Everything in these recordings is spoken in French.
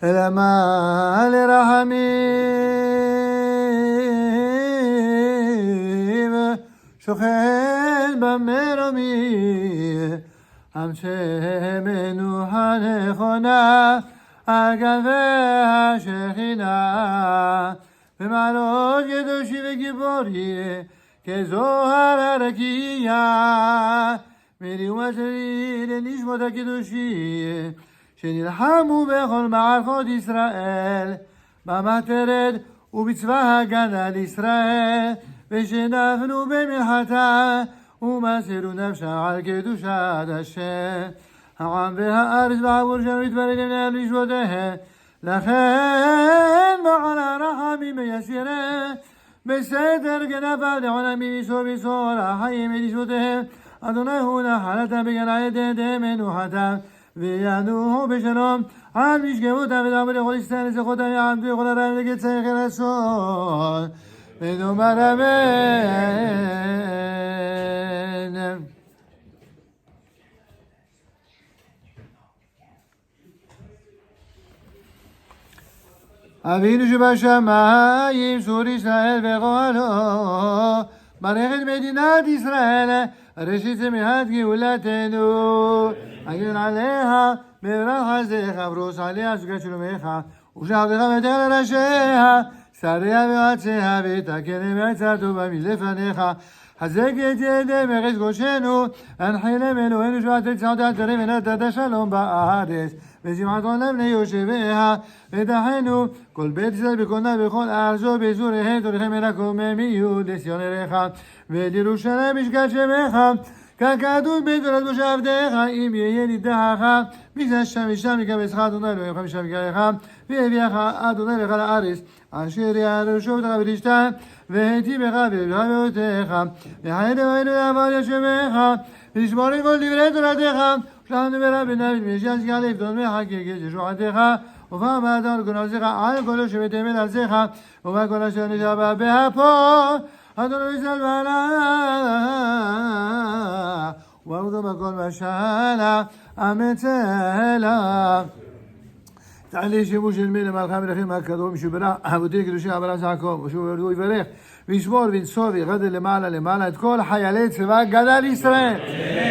אלא מה לרחמים שוכן במרומי המשך מנוחה נכונה על גבי השכינה במעלות קדושי וגיבורי כזוהר הרקיע מלאומה שלי לנשמות הקדושי שנלחמו בכל מערכות ישראל במחתרת ובצבא הגנה לישראל ושנפלו במלחתה ומסרו נפשם על קדושת השם העם והארץ בעבור שם מתפללים להם לשבותיהם לכן מעל הרחמים יסירה בסתר כנפיו לעולמים ישור ויסור החיים ולשבותיהם אדוני הוא נחלתם בגן ידיהם מנוחתם וינוחו בשלום על משכבותם ודעבו לכל ישראל לזכותם יעמדו לכל הרעים לקצה חלצון ונאמר אמן. אבינו שבשמיים צור ישראל וגואלו ברך את מדינת ישראל ראשית צמיחת גאולתנו הגן עליה בברך חסדך ופרוס עליה סוכת שלומך ושלחתך ותן לראשיה שריה ויועציה ותקנם עצה טובה מלפניך חזק את ידיהם ארץ גושנו הנחילם אלוהינו שועת צעדת תרים ונתת שלום בארץ ושמחת עולם ליושביה ותחנו כל בית ישראל בקונה בכל ארצו באזוריהם תוריכם אל הקוממיות לציון עריך ואת ירושלים משכן שמך ככתוב בתורת משה עבדיך אם יהיה נידחך מקדש שם ושם יקבצך אדוני אלוהיך משם יקראך ויביאך אדוני לך לארץ אשר ירשו אותך ותשתה והיטיבך ולבך ואותיך וחי דברינו לעבוד ישמך ולשמור את כל דברי תורתך ושלחנו ברבנה ותמשיח שכח לפדון מחקקת ישועתך ופעם אדם לגנוזך על כל שבתמל ארצך ומה כל אשר נשאר באפו אדוני ישראל בעלה וברוך בכל משלה אמצלה תעלי שימוש של מילה מלכה מלכים הקדום שברך אבותי קדושי אברהם יעקב ושהוא יברך וישמור וינצור וירד למעלה את כל חיילי צבא הגנה לישראל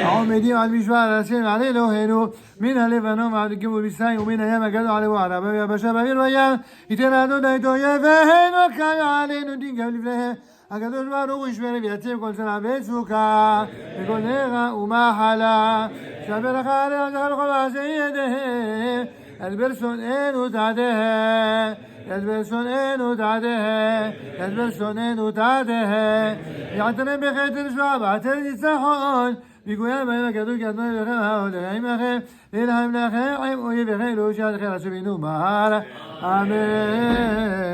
העומדים על משמר ארצנו ועל אלוהינו מן הלבנון ועד גבול מצרים ומן הים הגדול עליו וערבה ויבשה באוויר וים ייתן אדוני את אויבינו קם עלינו דין גם לפניהם הקדוש ברוך הוא ישמר ויציב כל צרה וצוקה וכל נרע ומחלה שברכה עליהם זכר לכל מעשי ידיהם ידבר שונאינו תעדיהם ידבר שונאינו תעדיהם ידבר שונאינו תעדיהם יעטרם בחטא לשמוע בעטר ניצחון ויגוים בהם הקדוש כאדוני לכם העולכים לכם להילחם לכם עם אויביכם להושיע לכם אשר ונאמר אמן.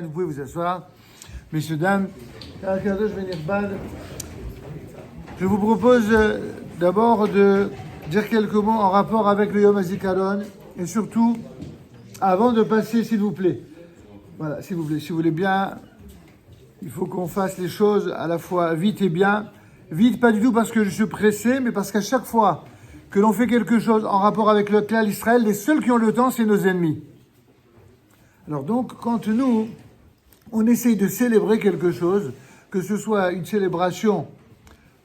Vous pouvez vous asseoir. Messieurs, dames, je vous propose d'abord de dire quelques mots en rapport avec le Yom HaZikaron et surtout, avant de passer, s'il vous plaît, voilà, s'il vous plaît, si vous voulez bien, il faut qu'on fasse les choses à la fois vite et bien. Vite, pas du tout parce que je suis pressé, mais parce qu'à chaque fois que l'on fait quelque chose en rapport avec le clan d'Israël, les seuls qui ont le temps, c'est nos ennemis. Alors donc, quand nous, on essaye de célébrer quelque chose, que ce soit une célébration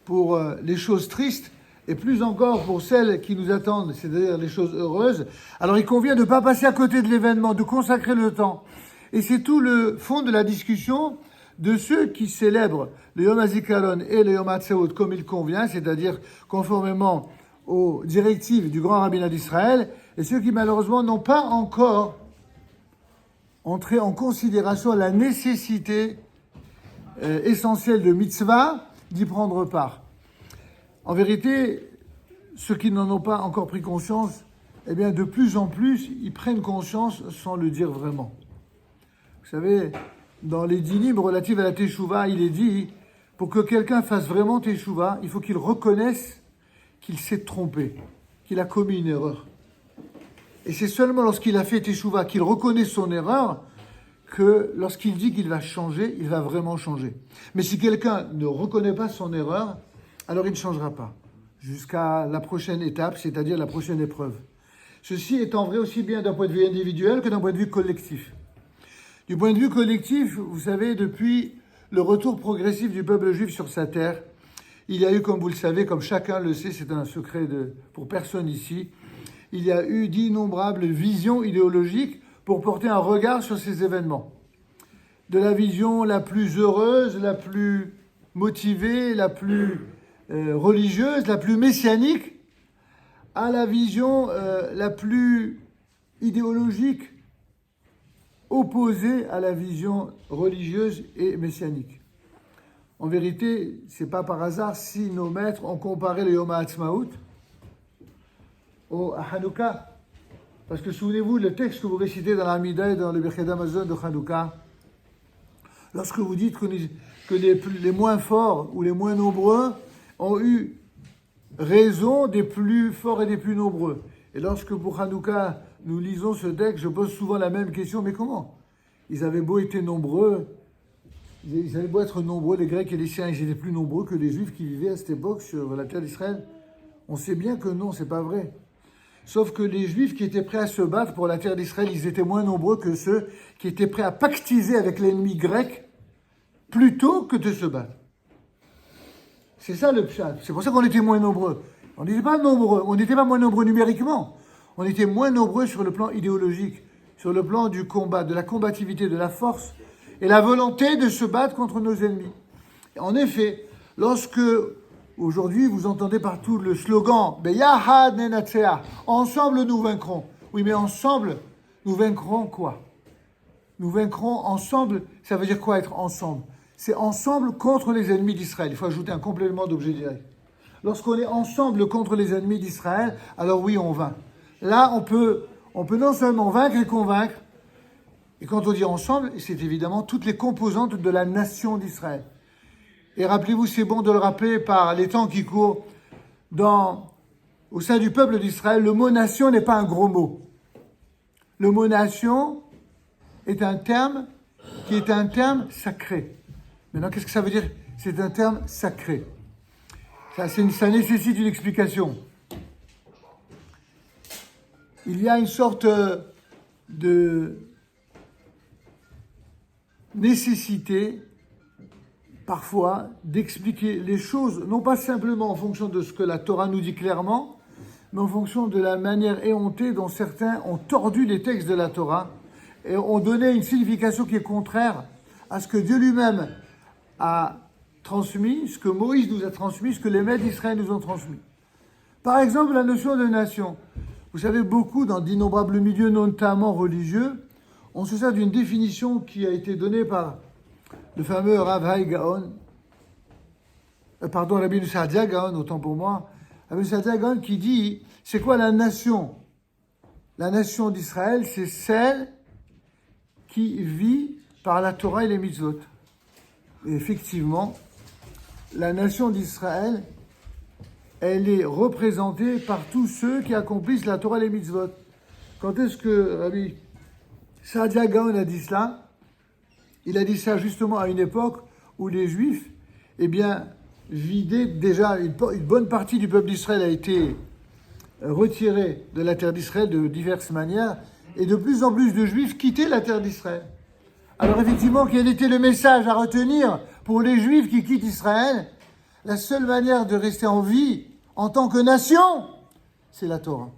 pour les choses tristes, et plus encore pour celles qui nous attendent, c'est-à-dire les choses heureuses, alors il convient de ne pas passer à côté de l'événement, de consacrer le temps. Et c'est tout le fond de la discussion de ceux qui célèbrent le Yom HaZikaron et le Yom HaTzmaut comme il convient, c'est-à-dire conformément aux directives du grand rabbinat d'Israël, et ceux qui malheureusement n'ont pas encore entré en considération la nécessité essentielle de mitzvah d'y prendre part. En vérité, ceux qui n'en ont pas encore pris conscience, eh bien, de plus en plus, ils prennent conscience sans le dire vraiment. Vous savez, dans les dinim relatifs à la teshuva, il est dit, pour que quelqu'un fasse vraiment teshuva, il faut qu'il reconnaisse qu'il s'est trompé, qu'il a commis une erreur. Et c'est seulement lorsqu'il a fait teshuva, qu'il reconnaît son erreur, que lorsqu'il dit qu'il va changer, il va vraiment changer. Mais si quelqu'un ne reconnaît pas son erreur, alors il ne changera pas jusqu'à la prochaine étape, c'est-à-dire la prochaine épreuve. Ceci étant vrai aussi bien d'un point de vue individuel que d'un point de vue collectif. Du point de vue collectif, vous savez, depuis le retour progressif du peuple juif sur sa terre, il y a eu, comme vous le savez, comme chacun le sait, c'est un secret pour personne ici, il y a eu d'innombrables visions idéologiques pour porter un regard sur ces événements. De la vision la plus heureuse, la plus motivée, la plus religieuse, la plus messianique, à la vision la plus idéologique, opposée à la vision religieuse et messianique. En vérité, ce n'est pas par hasard si nos maîtres ont comparé le Yom HaAtzmaut à Hanouka. Parce que souvenez-vous, le texte que vous récitez dans l'Amida et dans le Birkat Hamazon de Hanouka, lorsque vous dites que les moins forts ou les moins nombreux ont eu raison des plus forts et des plus nombreux. Et lorsque pour Hanouka, nous lisons ce texte, je pose souvent la même question, mais comment? Ils avaient beau être nombreux, ils avaient beau être nombreux, les Grecs et les Syriens, ils étaient plus nombreux que les Juifs qui vivaient à cette époque sur la terre d'Israël. On sait bien que non, c'est pas vrai. Sauf que les Juifs qui étaient prêts à se battre pour la terre d'Israël, ils étaient moins nombreux que ceux qui étaient prêts à pactiser avec l'ennemi grec plutôt que de se battre. C'est ça le pshat. C'est pour ça qu'on était moins nombreux. On n'était pas nombreux, on n'était pas moins nombreux numériquement. On était moins nombreux sur le plan idéologique, sur le plan du combat, de la combativité, de la force et la volonté de se battre contre nos ennemis. Et en effet, lorsque aujourd'hui vous entendez partout le slogan Beyahad Nenatseah, ensemble nous vaincrons. Oui, mais ensemble, nous vaincrons quoi? Nous vaincrons ensemble, ça veut dire quoi être ensemble? C'est ensemble contre les ennemis d'Israël. Il faut ajouter un complément d'objet direct. Lorsqu'on est ensemble contre les ennemis d'Israël, alors oui, on vainc. Là, on peut non seulement vaincre et convaincre, et quand on dit ensemble, c'est évidemment toutes les composantes de la nation d'Israël. Et rappelez-vous, c'est bon de le rappeler par les temps qui courent, au sein du peuple d'Israël, le mot nation n'est pas un gros mot. Le mot nation est un terme qui est un terme sacré. Maintenant, qu'est-ce que ça veut dire? C'est un terme sacré. Ça nécessite une explication. Il y a une sorte de nécessité, parfois, d'expliquer les choses, non pas simplement en fonction de ce que la Torah nous dit clairement, mais en fonction de la manière éhontée dont certains ont tordu les textes de la Torah et ont donné une signification qui est contraire à ce que Dieu lui-même a transmis, ce que Moïse nous a transmis, ce que les maîtres d'Israël nous ont transmis. Par exemple, la notion de nation. Vous savez, beaucoup dans d'innombrables milieux, notamment religieux, on se sert d'une définition qui a été donnée par le fameux Rav Hai Gaon, Rabbi Saadia Gaon, autant pour moi, Rabbi Saadia Gaon qui dit, c'est quoi la nation? La nation d'Israël, c'est celle qui vit par la Torah et les mitzvot. Et effectivement, la nation d'Israël, elle est représentée par tous ceux qui accomplissent la Torah et les mitzvot. Quand est-ce que Rabbi Saadia Gaon a dit cela? Il a dit ça justement à une époque où les Juifs, vidaient déjà, une bonne partie du peuple d'Israël a été retirée de la terre d'Israël de diverses manières, et de plus en plus de Juifs quittaient la terre d'Israël. Alors effectivement, quel était le message à retenir pour les Juifs qui quittent Israël? La seule manière de rester en vie en tant que nation, c'est la Torah.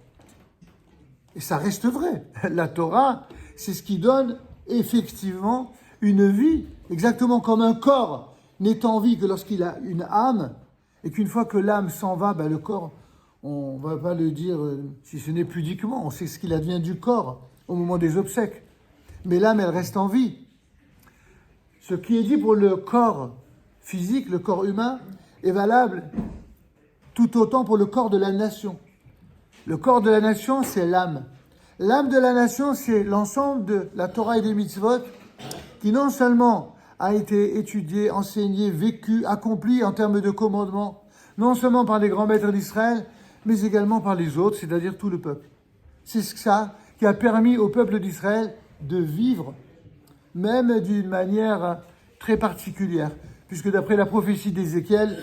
Et ça reste vrai. La Torah, c'est ce qui donne effectivement une vie, exactement comme un corps n'est en vie que lorsqu'il a une âme, et qu'une fois que l'âme s'en va, le corps, on ne va pas le dire si ce n'est pudiquement, on sait ce qu'il advient du corps au moment des obsèques. Mais l'âme, elle reste en vie. Ce qui est dit pour le corps physique, le corps humain, est valable tout autant pour le corps de la nation. Le corps de la nation, c'est l'âme. L'âme de la nation, c'est l'ensemble de la Torah et des mitzvot qui non seulement a été étudié, enseigné, vécu, accompli en termes de commandements, non seulement par les grands maîtres d'Israël, mais également par les autres, c'est-à-dire tout le peuple. C'est ça qui a permis au peuple d'Israël de vivre, même d'une manière très particulière, puisque d'après la prophétie d'Ézéchiel,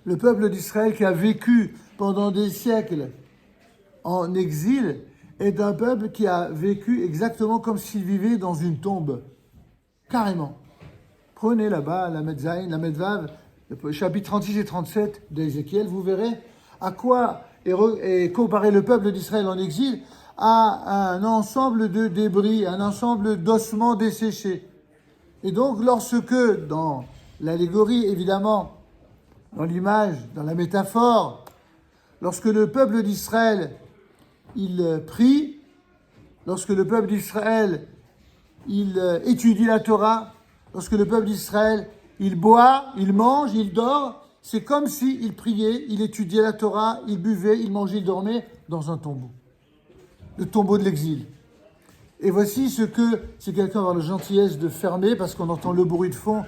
le peuple d'Israël qui a vécu pendant des siècles en exil est un peuple qui a vécu exactement comme s'il vivait dans une tombe. Carrément. Prenez là-bas la Medzaïn, la Medvav, le chapitre 36 et 37 d'Ézéchiel, vous verrez à quoi est comparé le peuple d'Israël en exil à un ensemble de débris, un ensemble d'ossements desséchés. Et donc, lorsque, dans l'allégorie, évidemment, dans l'image, dans la métaphore, lorsque le peuple d'Israël, il prie, lorsque le peuple d'Israël, il étudie la Torah, lorsque le peuple d'Israël, il boit, il mange, il dort, c'est comme s'il priait, il étudiait la Torah, il buvait, il mangeait, il dormait dans un tombeau. Le tombeau de l'exil. Et voici ce que, si quelqu'un a la gentillesse de fermer, parce qu'on entend le bruit de fond,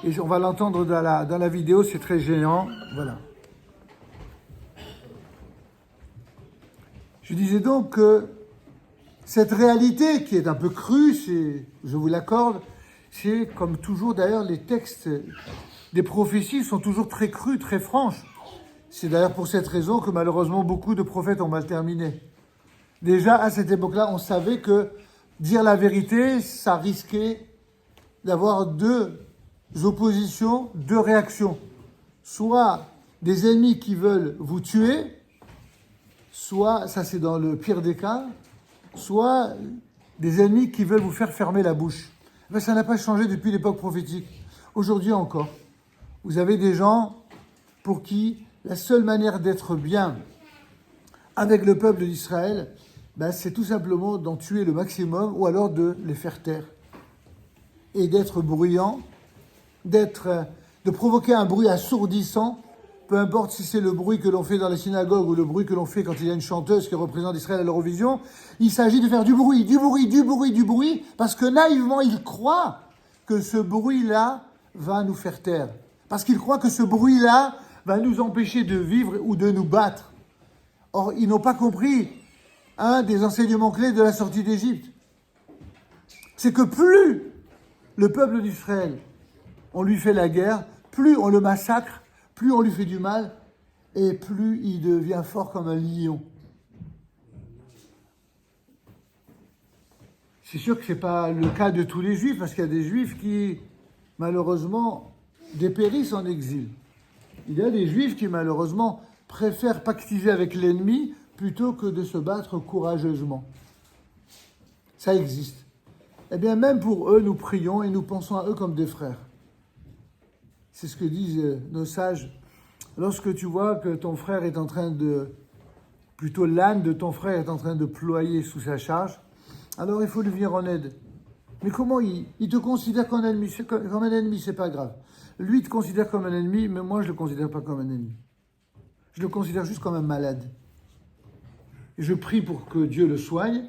et on va l'entendre dans la vidéo, c'est très géant. Voilà. Je disais donc que cette réalité, qui est un peu crue, je vous l'accorde, c'est comme toujours d'ailleurs les textes des prophéties sont toujours très crus, très franches. C'est d'ailleurs pour cette raison que malheureusement beaucoup de prophètes ont mal terminé. Déjà à cette époque-là, on savait que dire la vérité, ça risquait d'avoir deux oppositions, deux réactions. Soit des ennemis qui veulent vous tuer, soit, ça c'est dans le pire des cas, soit des ennemis qui veulent vous faire fermer la bouche. Mais ça n'a pas changé depuis l'époque prophétique. Aujourd'hui encore, vous avez des gens pour qui la seule manière d'être bien avec le peuple d'Israël, c'est tout simplement d'en tuer le maximum ou alors de les faire taire. Et d'être bruyant, de provoquer un bruit assourdissant, peu importe si c'est le bruit que l'on fait dans les synagogues ou le bruit que l'on fait quand il y a une chanteuse qui représente Israël à l'Eurovision, il s'agit de faire du bruit, parce que naïvement, ils croient que ce bruit-là va nous faire taire. Parce qu'ils croient que ce bruit-là va nous empêcher de vivre ou de nous battre. Or, ils n'ont pas compris un des enseignements clés de la sortie d'Égypte. C'est que plus le peuple d'Israël, on lui fait la guerre, plus on le massacre, plus on lui fait du mal, et plus il devient fort comme un lion. C'est sûr que ce n'est pas le cas de tous les Juifs, parce qu'il y a des Juifs qui, malheureusement, dépérissent en exil. Il y a des Juifs qui, malheureusement, préfèrent pactiser avec l'ennemi plutôt que de se battre courageusement. Ça existe. Eh bien, même pour eux, nous prions et nous pensons à eux comme des frères. C'est ce que disent nos sages. Lorsque tu vois que ton frère est en train plutôt l'âne de ton frère est en train de ployer sous sa charge, alors il faut lui venir en aide. Mais comment il te considère comme un ennemi, c'est pas grave. Lui, il te considère comme un ennemi, mais moi, je ne le considère pas comme un ennemi. Je le considère juste comme un malade. Et je prie pour que Dieu le soigne,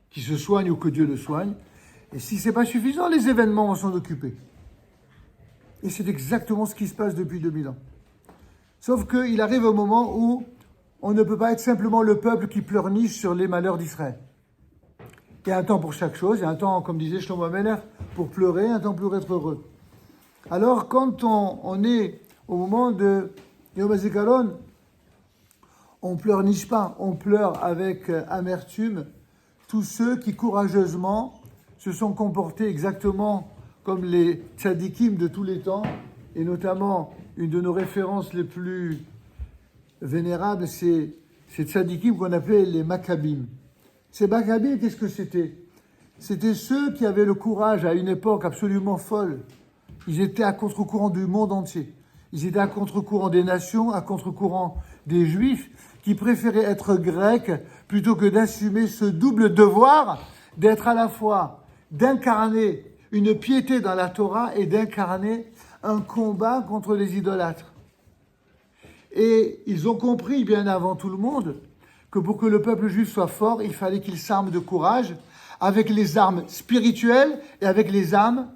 qu'il se soigne ou que Dieu le soigne. Et si ce n'est pas suffisant, les événements vont s'en occuper. Et c'est exactement ce qui se passe depuis 2000 ans. Sauf qu'il arrive un moment où on ne peut pas être simplement le peuple qui pleurniche sur les malheurs d'Israël. Il y a un temps pour chaque chose, il y a un temps, comme disait Shlomo Ameler, pour pleurer, un temps pour être heureux. Alors, quand on est au moment de Yom HaZikaron, on pleurniche pas, on pleure avec amertume tous ceux qui courageusement se sont comportés exactement comme les tzadikim de tous les temps, et notamment une de nos références les plus vénérables, c'est ces tzadikim qu'on appelait les Maccabim. Ces Maccabim, qu'est-ce que c'était? C'était ceux qui avaient le courage à une époque absolument folle. Ils étaient à contre-courant du monde entier. Ils étaient à contre-courant des nations, à contre-courant des Juifs, qui préféraient être grecs plutôt que d'assumer ce double devoir d'être à la fois, d'incarner une piété dans la Torah et d'incarner un combat contre les idolâtres. Et ils ont compris bien avant tout le monde que pour que le peuple juif soit fort, il fallait qu'il s'arme de courage avec les armes spirituelles et avec les armes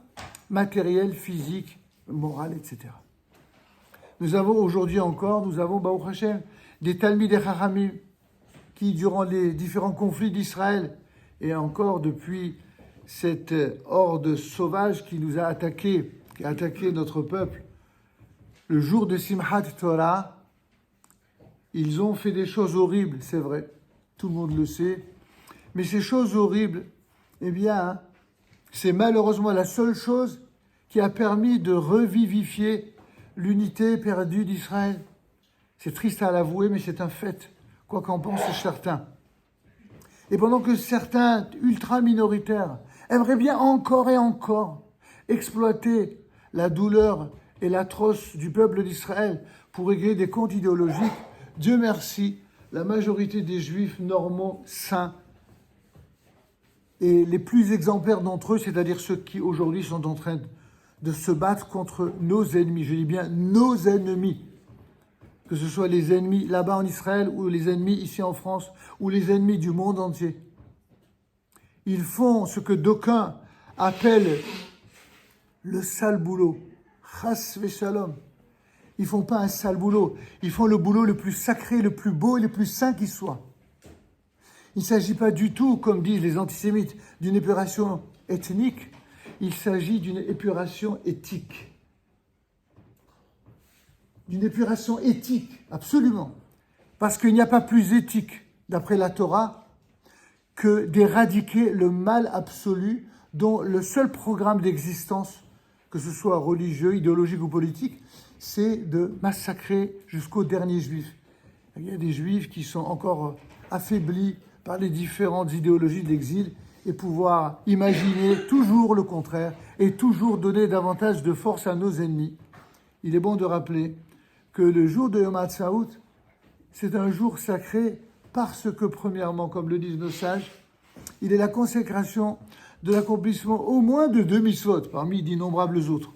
matérielles, physiques, morales, etc. Nous avons aujourd'hui encore, Baruch Hashem, des Talmidei Chachamim qui, durant les différents conflits d'Israël, et encore depuis cette horde sauvage qui nous a attaqués, qui a attaqué notre peuple, le jour de Simchat Torah, ils ont fait des choses horribles, c'est vrai. tout le monde le sait. Mais ces choses horribles, eh bien, c'est malheureusement la seule chose qui a permis de revivifier l'unité perdue d'Israël. C'est triste à l'avouer, mais c'est un fait, quoi qu'en pensent certains. Et pendant que certains ultra-minoritaires aimeraient bien encore et encore exploiter la douleur et l'atroce du peuple d'Israël pour régler des comptes idéologiques, Dieu merci, la majorité des Juifs normaux, saints, et les plus exemplaires d'entre eux, c'est-à-dire ceux qui aujourd'hui sont en train de se battre contre nos ennemis, je dis bien nos ennemis, que ce soit les ennemis là-bas en Israël ou les ennemis ici en France ou les ennemis du monde entier. Ils font ce que d'aucuns appellent le sale boulot, chas v'shalom. Ils font pas un sale boulot, ils font le boulot le plus sacré, le plus beau et le plus saint qui soit. Il ne s'agit pas du tout, comme disent les antisémites, d'une épuration ethnique, il s'agit d'une épuration éthique. D'une épuration éthique, absolument. Parce qu'il n'y a pas plus éthique, d'après la Torah, que d'éradiquer le mal absolu dont le seul programme d'existence, que ce soit religieux, idéologique ou politique, c'est de massacrer jusqu'au dernier juif. Il y a des juifs qui sont encore affaiblis par les différentes idéologies de l'exil et pouvoir imaginer toujours le contraire et toujours donner davantage de force à nos ennemis. Il est bon de rappeler que le jour de Yom HaTzaout, c'est un jour sacré parce que, premièrement, comme le disent nos sages, il est la consécration de l'accomplissement au moins de 2 mitzvot, parmi d'innombrables autres.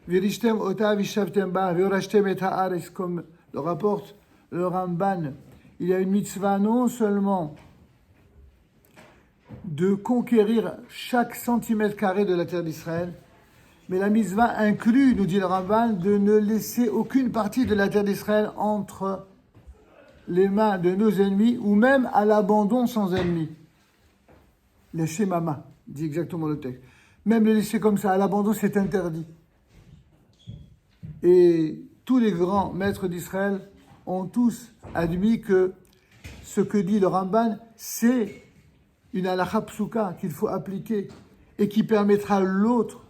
Virishtem ota vishavtem ba, veorashtem et haaretz, comme le rapporte le Ramban. Il y a une mitzvah non seulement de conquérir chaque centimètre carré de la terre d'Israël, mais la mitzvah inclut, nous dit le Ramban, de ne laisser aucune partie de la terre d'Israël entre les mains de nos ennemis ou même à l'abandon sans ennemis. Le Shemama, dit exactement le texte. Même le laisser comme ça à l'abandon, c'est interdit. Et tous les grands maîtres d'Israël ont tous admis que ce que dit le Ramban, c'est une halakha psuka qu'il faut appliquer et qui permettra l'autre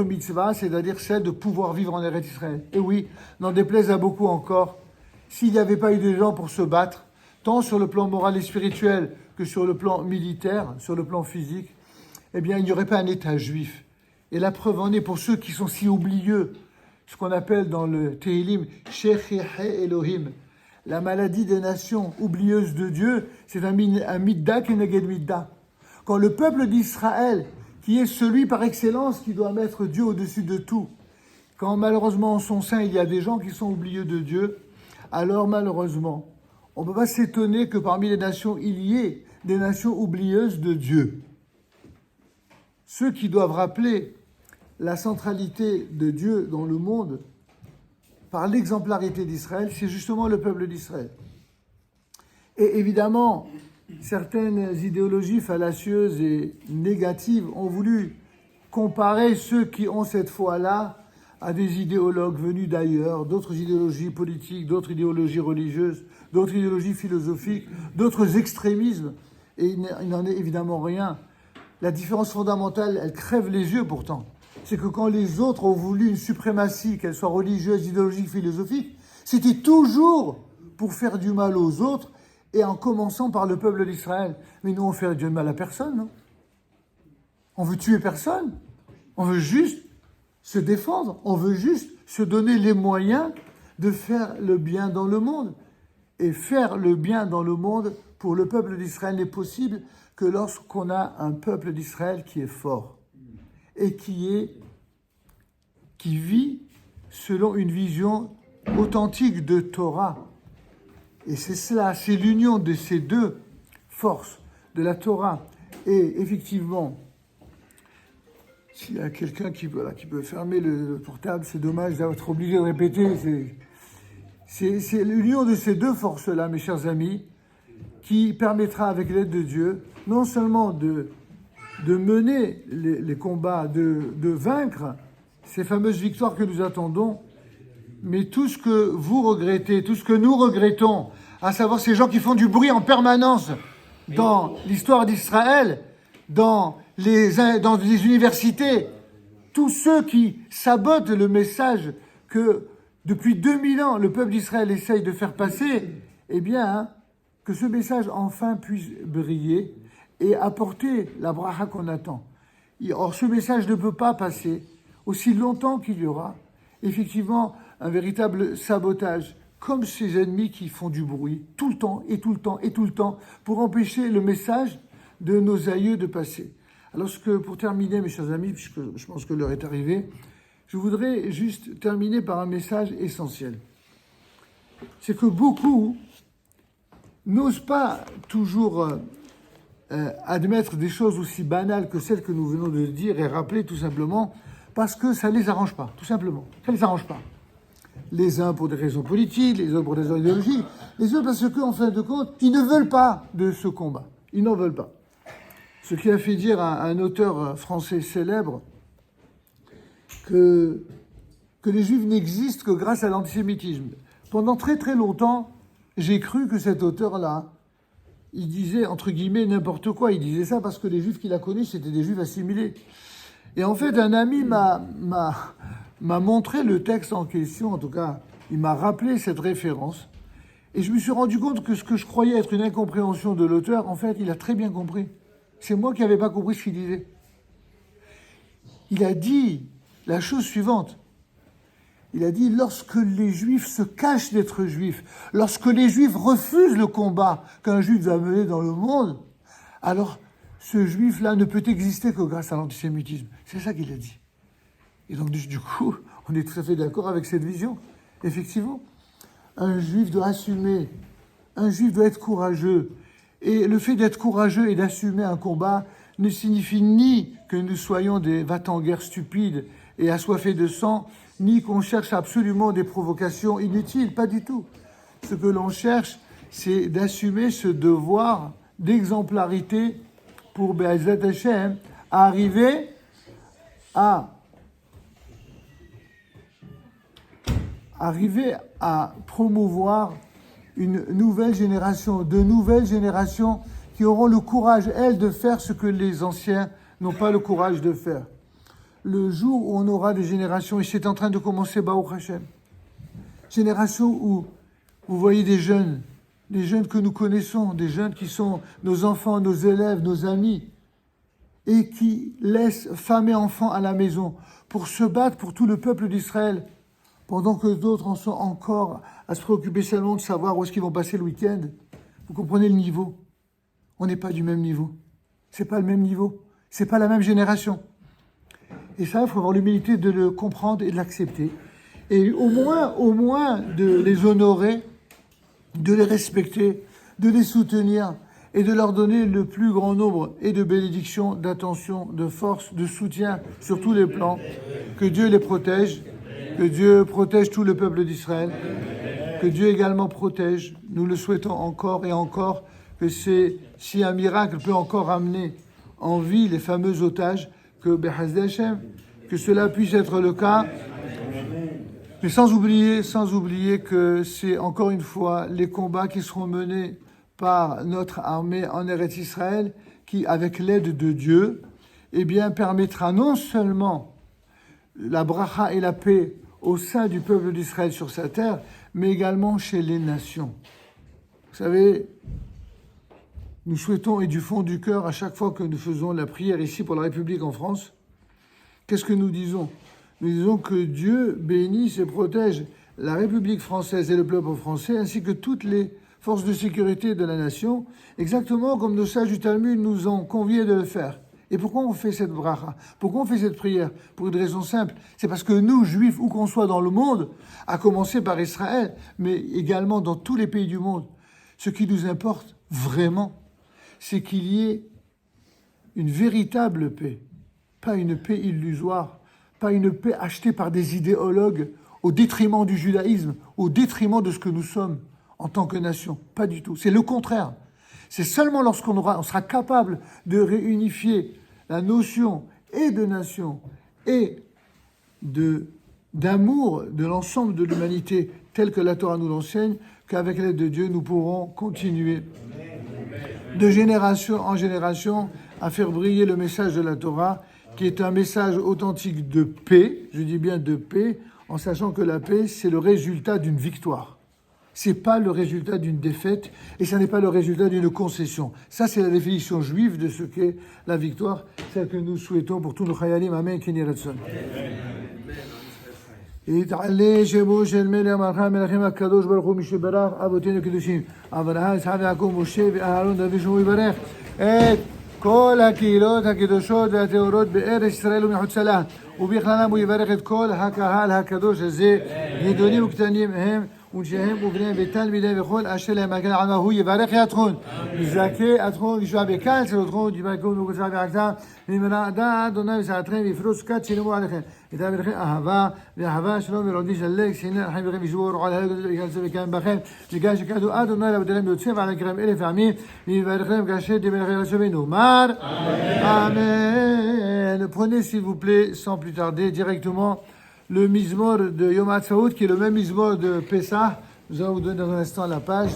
mitzvah, c'est-à-dire celle de pouvoir vivre en Eretz Israël. Et oui, n'en déplaise à beaucoup encore, s'il n'y avait pas eu des gens pour se battre, tant sur le plan moral et spirituel que sur le plan militaire, sur le plan physique, eh bien, il n'y aurait pas un État juif. Et la preuve en est pour ceux qui sont si oublieux, ce qu'on appelle dans le Tehillim, Shechiche Elohim, la maladie des nations oublieuses de Dieu, c'est un midda keneged midda. Quand le peuple d'Israël, qui est celui par excellence qui doit mettre Dieu au-dessus de tout, quand malheureusement en son sein il y a des gens qui sont oublieux de Dieu, alors malheureusement, on ne peut pas s'étonner que parmi les nations, il y ait des nations oublieuses de Dieu. Ceux qui doivent rappeler la centralité de Dieu dans le monde, par l'exemplarité d'Israël, c'est justement le peuple d'Israël. Et évidemment, certaines idéologies fallacieuses et négatives ont voulu comparer ceux qui ont cette foi-là à des idéologues venus d'ailleurs, d'autres idéologies politiques, d'autres idéologies religieuses, d'autres idéologies philosophiques, d'autres extrémismes. Et il n'en est évidemment rien. La différence fondamentale, elle crève les yeux pourtant. C'est que quand les autres ont voulu une suprématie, qu'elle soit religieuse, idéologique, philosophique, c'était toujours pour faire du mal aux autres, et en commençant par le peuple d'Israël. Mais nous, on fait du mal à personne, non ? On veut tuer personne. On veut juste se défendre. On veut juste se donner les moyens de faire le bien dans le monde. Et faire le bien dans le monde pour le peuple d'Israël n'est possible que lorsqu'on a un peuple d'Israël qui est fort et qui vit selon une vision authentique de Torah. Et c'est cela, c'est l'union de ces deux forces, de la Torah. Et effectivement, s'il y a quelqu'un qui peut fermer le portable, c'est dommage d'être obligé de répéter. C'est l'union de ces deux forces-là, mes chers amis, qui permettra, avec l'aide de Dieu, non seulement de mener les combats, de vaincre ces fameuses victoires que nous attendons, mais tout ce que vous regrettez, tout ce que nous regrettons à savoir ces gens qui font du bruit en permanence dans l'histoire d'Israël, dans les universités, tous ceux qui sabotent le message que depuis 2000 ans le peuple d'Israël essaye de faire passer, eh bien, que ce message enfin puisse briller et apporter la bracha qu'on attend. Or, ce message ne peut pas passer aussi longtemps qu'il y aura effectivement un véritable sabotage, comme ces ennemis qui font du bruit tout le temps et tout le temps et tout le temps pour empêcher le message de nos aïeux de passer. Alors, pour terminer, mes chers amis, puisque je pense que l'heure est arrivée, je voudrais juste terminer par un message essentiel. C'est que beaucoup n'osent pas toujours admettre des choses aussi banales que celles que nous venons de dire et rappeler tout simplement parce que ça ne les arrange pas, tout simplement. Ça ne les arrange pas. Les uns pour des raisons politiques, les autres pour des raisons idéologiques, les autres parce qu'en fin de compte, ils ne veulent pas de ce combat. Ils n'en veulent pas. Ce qui a fait dire à un auteur français célèbre que les Juifs n'existent que grâce à l'antisémitisme. Pendant très très longtemps, j'ai cru que cet auteur-là, il disait, entre guillemets, n'importe quoi. Il disait ça parce que les Juifs qu'il a connus, c'était des Juifs assimilés. Et en fait, un ami m'a montré le texte en question, en tout cas, il m'a rappelé cette référence. Et je me suis rendu compte que ce que je croyais être une incompréhension de l'auteur, en fait, il a très bien compris. C'est moi qui n'avais pas compris ce qu'il disait. Il a dit la chose suivante. Il a dit, lorsque les Juifs se cachent d'être Juifs, lorsque les Juifs refusent le combat qu'un Juif va mener dans le monde, alors ce Juif-là ne peut exister que grâce à l'antisémitisme. C'est ça qu'il a dit. Et donc, du coup, on est tout à fait d'accord avec cette vision. Effectivement, un Juif doit assumer, un Juif doit être courageux. Et le fait d'être courageux et d'assumer un combat ne signifie ni que nous soyons des va-t-en-guerre stupides et assoiffés de sang, ni qu'on cherche absolument des provocations inutiles, pas du tout. Ce que l'on cherche, c'est d'assumer ce devoir d'exemplarité pour Be'ezrat Hashem, arriver à promouvoir une nouvelle génération, de nouvelles générations qui auront le courage, elles, de faire ce que les anciens n'ont pas le courage de faire. Le jour où on aura des générations, et c'est en train de commencer, Baruch Hashem, génération où vous voyez des jeunes que nous connaissons, des jeunes qui sont nos enfants, nos élèves, nos amis, et qui laissent femmes et enfants à la maison pour se battre pour tout le peuple d'Israël, pendant que d'autres en sont encore à se préoccuper seulement de savoir où est-ce qu'ils vont passer le week-end. Vous comprenez le niveau? On n'est pas du même niveau. C'est pas le même niveau. C'est pas la même génération. Et ça, il faut avoir l'humilité de le comprendre et de l'accepter. Et au moins de les honorer, de les respecter, de les soutenir et de leur donner le plus grand nombre et de bénédictions, d'attention, de force, de soutien sur tous les plans. Que Dieu les protège, que Dieu protège tout le peuple d'Israël, que Dieu également protège, nous le souhaitons encore et encore, que si un miracle peut encore amener en vie les fameux otages, que Be'ezrat Hashem, que cela puisse être le cas, mais sans oublier que c'est encore une fois les combats qui seront menés par notre armée en Eretz Israël, qui, avec l'aide de Dieu, eh bien, permettra non seulement la bracha et la paix au sein du peuple d'Israël sur sa terre, mais également chez les nations. Vous savez, nous souhaitons, et du fond du cœur, à chaque fois que nous faisons la prière ici pour la République en France, qu'est-ce que nous disons? Nous disons que Dieu bénisse et protège la République française et le peuple français, ainsi que toutes les forces de sécurité de la nation, exactement comme nos sages du Talmud nous ont conviés de le faire. Et pourquoi on fait cette bracha? Pourquoi on fait cette prière? Pour une raison simple. C'est parce que nous, Juifs, où qu'on soit dans le monde, à commencer par Israël, mais également dans tous les pays du monde, ce qui nous importe vraiment, c'est qu'il y ait une véritable paix, pas une paix illusoire, pas une paix achetée par des idéologues au détriment du judaïsme, au détriment de ce que nous sommes en tant que nation. Pas du tout. C'est le contraire. C'est seulement lorsqu'on sera capable de réunifier la notion et de nation et d'amour de l'ensemble de l'humanité telle que la Torah nous l'enseigne, qu'avec l'aide de Dieu, nous pourrons continuer de génération en génération à faire briller le message de la Torah, qui est un message authentique de paix, je dis bien de paix, en sachant que la paix, c'est le résultat d'une victoire. C'est pas le résultat d'une défaite et ça n'est pas le résultat d'une concession. Ça, c'est la définition juive de ce qu'est la victoire, celle que nous souhaitons pour tous nos chayalim. Amen. Keni Ratson. יתעלה שמו של מלך מלכי המלכים הקדוש ברוך הוא משברך אבותינו הקדושים אברהם יצחק ויעקב משה ואהרון דוד שמו יברך את כל הקהילות הקדושות והטהורות בארץ ישראל ומחוצה לה ובכללם הוא יברך את כל הקהל הקדוש הזה גדולים וקטנים הם ונשיהם ובניהם ותלמידיהם וכל אשר להם הגן עמה הוא יברך יתכון יזכה אתכון ישועה בקל צלותכון יברכון וקוצה בעקתה ומרא דע אדוני וסעתכם ויפרוס כת שלמו עליכם ותהיה לכם אהבה ואהבה שלום ורעודי שלג שנא לכם בכם וישבור על הלגות ויכנסו וכם בכם בגלל שכדו אדוני לאבותיכם יוצא ועל הכרם אלף עמים ויברכם כאשר תמלכי רשבינו מר Amen. Prenez s'il vous plaît sans plus tarder directement le Mizmor de Yom HaTzaot, qui est le même Mizmor de Pessah. Nous allons vous donner dans un instant la page.